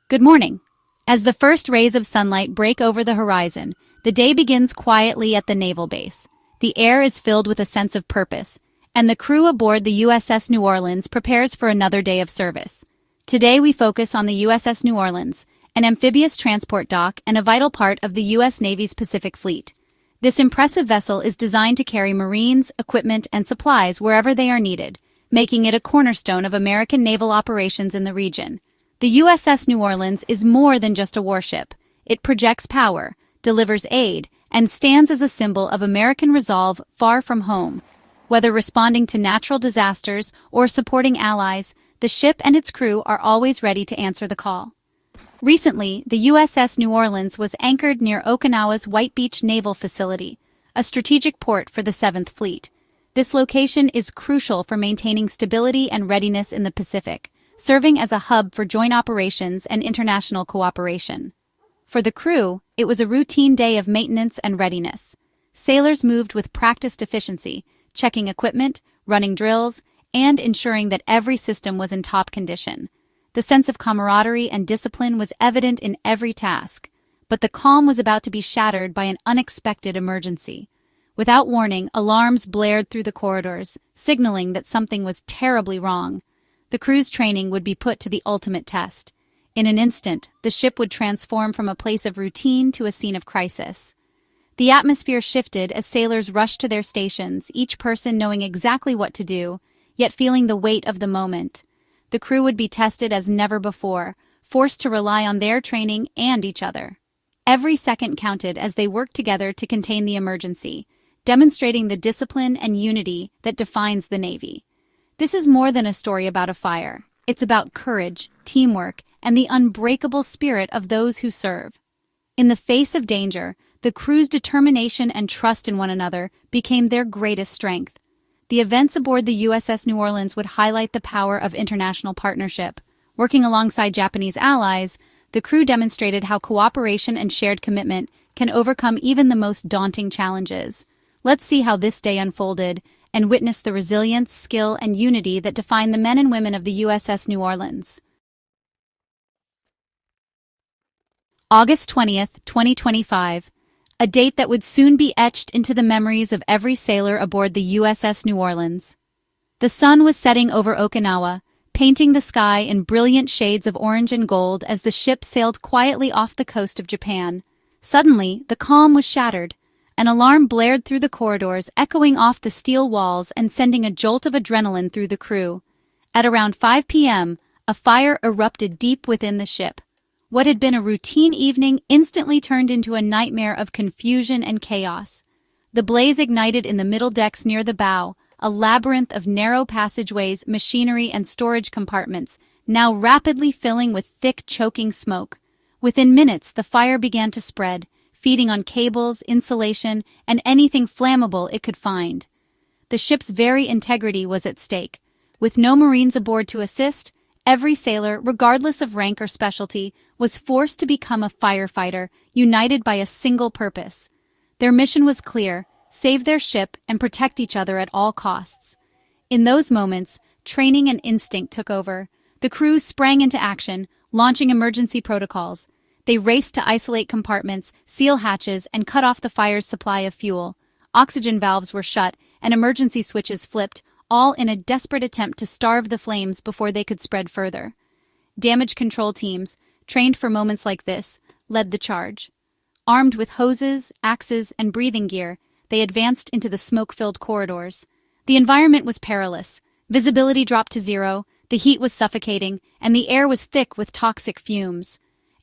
Good morning. As the first rays of sunlight break over the horizon, the day begins quietly at the naval base. The air is filled with a sense of purpose, and the crew aboard the USS New Orleans prepares for another day of service. Today we focus on the USS New Orleans, an amphibious transport dock and a vital part of the U.S. Navy's Pacific Fleet. This impressive vessel is designed to carry Marines, equipment, and supplies wherever they are needed, making it a cornerstone of American naval operations in the region. The USS New Orleans is more than just a warship. It projects power, delivers aid, and stands as a symbol of American resolve far from home. Whether responding to natural disasters or supporting allies, the ship and its crew are always ready to answer the call. Recently, the USS New Orleans was anchored near Okinawa's White Beach Naval Facility, a strategic port for the 7th Fleet. This location is crucial for maintaining stability and readiness in the Pacific, serving as a hub for joint operations and international cooperation. For the crew, it was a routine day of maintenance and readiness. Sailors moved with practiced efficiency, checking equipment, running drills, and ensuring that every system was in top condition. The sense of camaraderie and discipline was evident in every task, but the calm was about to be shattered by an unexpected emergency. Without warning, alarms blared through the corridors, signaling that something was terribly wrong. The crew's training would be put to the ultimate test. In an instant, the ship would transform from a place of routine to a scene of crisis. The atmosphere shifted as sailors rushed to their stations, each person knowing exactly what to do, yet feeling the weight of the moment. The crew would be tested as never before, forced to rely on their training and each other. Every second counted as they worked together to contain the emergency, demonstrating the discipline and unity that defines the Navy. This is more than a story about a fire. It's about courage, teamwork, and the unbreakable spirit of those who serve. In the face of danger, the crew's determination and trust in one another became their greatest strength. The events aboard the USS New Orleans would highlight the power of international partnership. Working alongside Japanese allies, the crew demonstrated how cooperation and shared commitment can overcome even the most daunting challenges. Let's see how this day unfolded and witness the resilience, skill, and unity that define the men and women of the USS New Orleans. August 20th, 2025. A date that would soon be etched into the memories of every sailor aboard the USS New Orleans. The sun was setting over Okinawa, painting the sky in brilliant shades of orange and gold as the ship sailed quietly off the coast of Japan. Suddenly, the calm was shattered. An alarm blared through the corridors, echoing off the steel walls and sending a jolt of adrenaline through the crew. At around 5 p.m., a fire erupted deep within the ship. What had been a routine evening instantly turned into a nightmare of confusion and chaos. The blaze ignited in the middle decks near the bow, a labyrinth of narrow passageways, machinery, and storage compartments, now rapidly filling with thick, choking smoke. Within minutes, the fire began to spread, feeding on cables, insulation, and anything flammable it could find. The ship's very integrity was at stake. With no Marines aboard to assist, every sailor, regardless of rank or specialty, was forced to become a firefighter, united by a single purpose. Their mission was clear: save their ship and protect each other at all costs. In those moments, training and instinct took over. The crew sprang into action, launching emergency protocols. They raced to isolate compartments, seal hatches, and cut off the fire's supply of fuel. Oxygen valves were shut, and emergency switches flipped, all in a desperate attempt to starve the flames before they could spread further. Damage control teams, trained for moments like this, led the charge. Armed with hoses, axes, and breathing gear, they advanced into the smoke-filled corridors. The environment was perilous. Visibility dropped to zero, the heat was suffocating, and the air was thick with toxic fumes.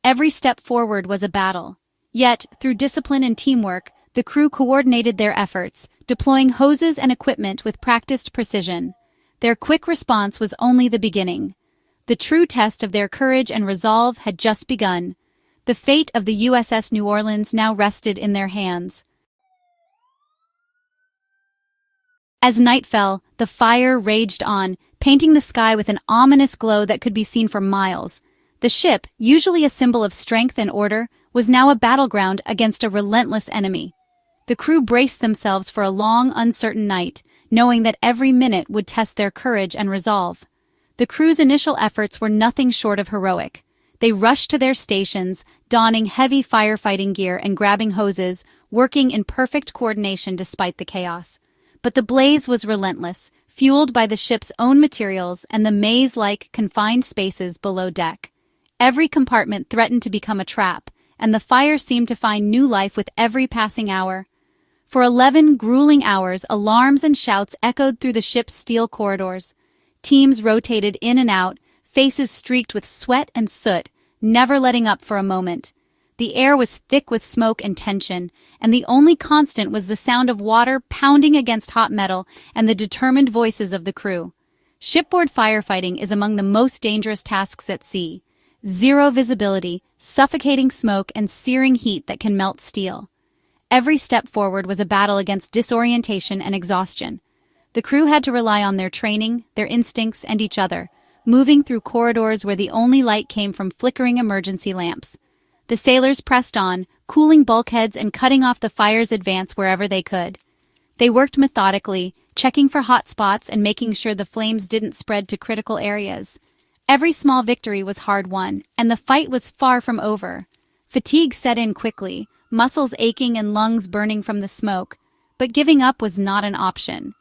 Every step forward was a battle. Yet, through discipline and teamwork, the crew coordinated their efforts, deploying hoses and equipment with practiced precision. Their quick response was only the beginning. The true test of their courage and resolve had just begun. The fate of the USS New Orleans now rested in their hands. As night fell, the fire raged on, painting the sky with an ominous glow that could be seen for miles. The ship, usually a symbol of strength and order, was now a battleground against a relentless enemy. The crew braced themselves for a long, uncertain night, knowing that every minute would test their courage and resolve. The crew's initial efforts were nothing short of heroic. They rushed to their stations, donning heavy firefighting gear and grabbing hoses, working in perfect coordination despite the chaos. But the blaze was relentless, fueled by the ship's own materials and the maze-like confined spaces below deck. Every compartment threatened to become a trap, and the fire seemed to find new life with every passing hour. For 11 grueling hours, alarms and shouts echoed through the ship's steel corridors. Teams rotated in and out, faces streaked with sweat and soot, never letting up for a moment. The air was thick with smoke and tension, and the only constant was the sound of water pounding against hot metal and the determined voices of the crew. Shipboard firefighting is among the most dangerous tasks at sea. Zero visibility, suffocating smoke, and searing heat that can melt steel. Every step forward was a battle against disorientation and exhaustion. The crew had to rely on their training, their instincts, and each other, moving through corridors where the only light came from flickering emergency lamps. The sailors pressed on, cooling bulkheads and cutting off the fire's advance wherever they could. They worked methodically, checking for hot spots and making sure the flames didn't spread to critical areas. Every small victory was hard-won, and the fight was far from over. Fatigue set in quickly, muscles aching and lungs burning from the smoke, but giving up was not an option.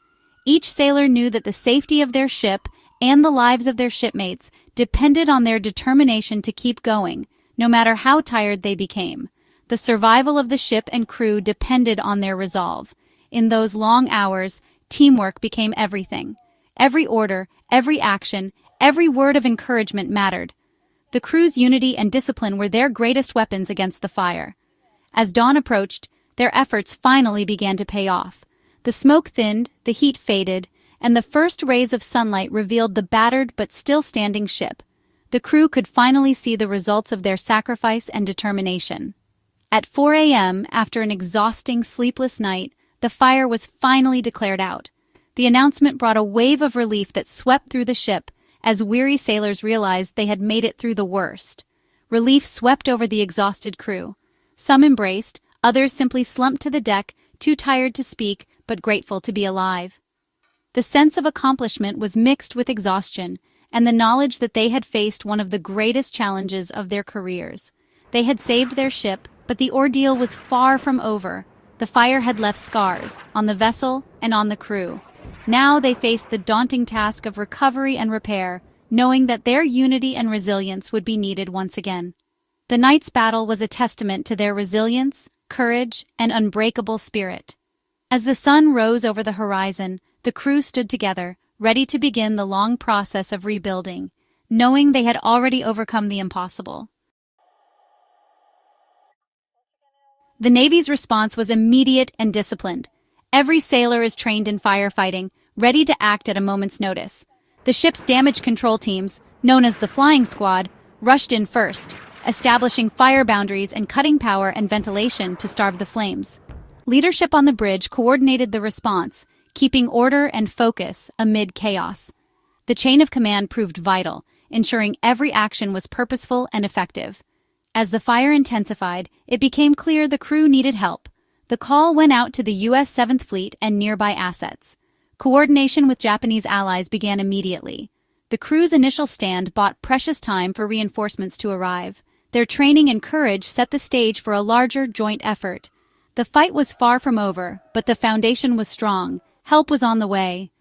Each sailor knew that the safety of their ship and the lives of their shipmates depended on their determination to keep going, no matter how tired they became. The survival of the ship and crew depended on their resolve. In those long hours, teamwork became everything. Every order, every action, every word of encouragement mattered. The crew's unity and discipline were their greatest weapons against the fire. As dawn approached, their efforts finally began to pay off. The smoke thinned, the heat faded, and the first rays of sunlight revealed the battered but still standing ship. The crew could finally see the results of their sacrifice and determination. At 4 a.m., after an exhausting, sleepless night, the fire was finally declared out. The announcement brought a wave of relief that swept through the ship as weary sailors realized they had made it through the worst. Relief swept over the exhausted crew. Some embraced, others simply slumped to the deck, too tired to speak, but grateful to be alive. The sense of accomplishment was mixed with exhaustion, and the knowledge that they had faced one of the greatest challenges of their careers. They had saved their ship, but the ordeal was far from over. The fire had left scars, on the vessel and on the crew. Now they faced the daunting task of recovery and repair, knowing that their unity and resilience would be needed once again. The night's battle was a testament to their resilience, courage, and unbreakable spirit. As the sun rose over the horizon, the crew stood together, ready to begin the long process of rebuilding, knowing they had already overcome the impossible. The Navy's response was immediate and disciplined. Every sailor is trained in firefighting, ready to act at a moment's notice. The ship's damage control teams, known as the Flying Squad, rushed in first, establishing fire boundaries and cutting power and ventilation to starve the flames. Leadership on the bridge coordinated the response, keeping order and focus amid chaos. The chain of command proved vital, ensuring every action was purposeful and effective. As the fire intensified, it became clear the crew needed help. The call went out to the U.S. 7th Fleet and nearby assets. Coordination with Japanese allies began immediately. The crew's initial stand bought precious time for reinforcements to arrive. Their training and courage set the stage for a larger joint effort. The fight was far from over, but the foundation was strong. Help was on the way.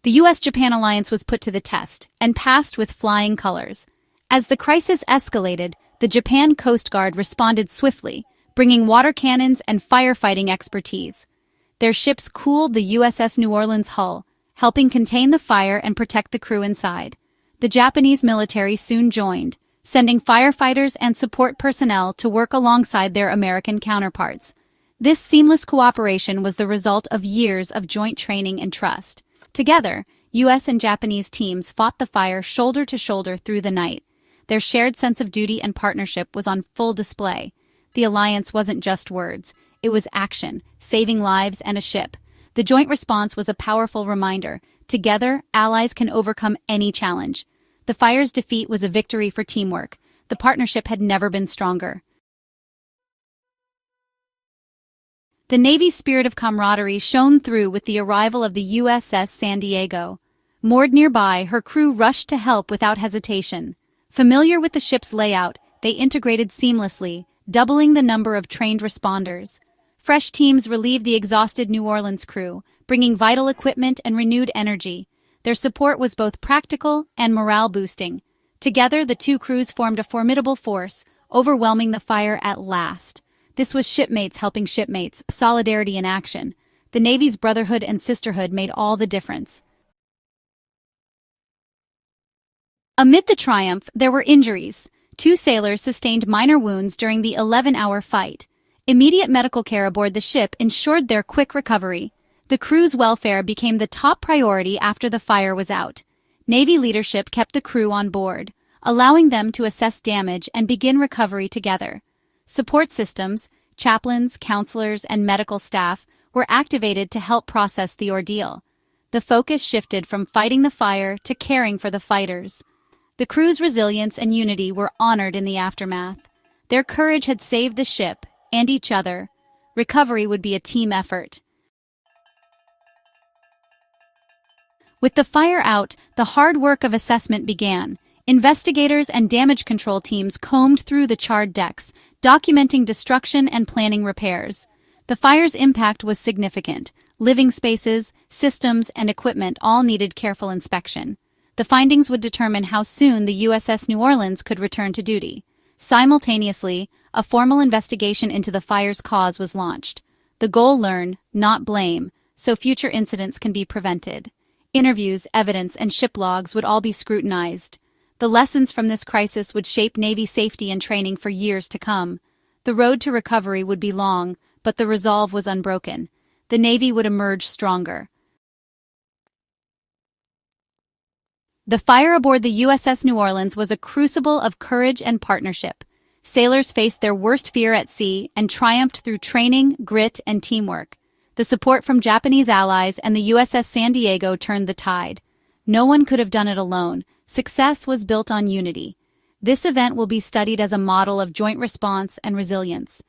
The U.S.-Japan alliance was put to the test and passed with flying colors. As the crisis escalated, the Japan Coast Guard responded swiftly, bringing water cannons and firefighting expertise. Their ships cooled the USS New Orleans hull, helping contain the fire and protect the crew inside. The Japanese military soon joined, sending firefighters and support personnel to work alongside their American counterparts. This seamless cooperation was the result of years of joint training and trust. Together, U.S. and Japanese teams fought the fire shoulder to shoulder through the night. Their shared sense of duty and partnership was on full display. The alliance wasn't just words. It was action, saving lives and a ship. The joint response was a powerful reminder. Together, allies can overcome any challenge. The fire's defeat was a victory for teamwork. The partnership had never been stronger. The Navy's spirit of camaraderie shone through with the arrival of the USS San Diego. Moored nearby, her crew rushed to help without hesitation. Familiar with the ship's layout, they integrated seamlessly, doubling the number of trained responders. Fresh teams relieved the exhausted New Orleans crew, bringing vital equipment and renewed energy. Their support was both practical and morale-boosting. Together, the two crews formed a formidable force, overwhelming the fire at last. This was shipmates helping shipmates, solidarity in action. The Navy's brotherhood and sisterhood made all the difference. Amid the triumph, there were injuries. Two sailors sustained minor wounds during the 11-hour fight. Immediate medical care aboard the ship ensured their quick recovery. The crew's welfare became the top priority after the fire was out. Navy leadership kept the crew on board, allowing them to assess damage and begin recovery together. Support systems, chaplains, counselors, and medical staff were activated to help process the ordeal. The focus shifted from fighting the fire to caring for the fighters. The crew's resilience and unity were honored in the aftermath. Their courage had saved the ship and each other. Recovery would be a team effort. With the fire out, the hard work of assessment began. Investigators and damage control teams combed through the charred decks, documenting destruction and planning repairs. The fire's impact was significant. Living spaces, systems, and equipment all needed careful inspection. The findings would determine how soon the USS New Orleans could return to duty. Simultaneously, a formal investigation into the fire's cause was launched. The goal: learn, not blame, so future incidents can be prevented. Interviews, evidence, and ship logs would all be scrutinized. The lessons from this crisis would shape Navy safety and training for years to come. The road to recovery would be long, but the resolve was unbroken. The Navy would emerge stronger. The fire aboard the USS New Orleans was a crucible of courage and partnership. Sailors faced their worst fear at sea and triumphed through training, grit, and teamwork. The support from Japanese allies and the USS San Diego turned the tide. No one could have done it alone. Success was built on unity. This event will be studied as a model of joint response and resilience.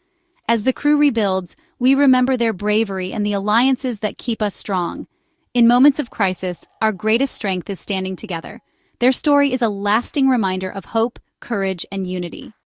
As the crew rebuilds, we remember their bravery and the alliances that keep us strong. In moments of crisis, our greatest strength is standing together. Their story is a lasting reminder of hope, courage, and unity.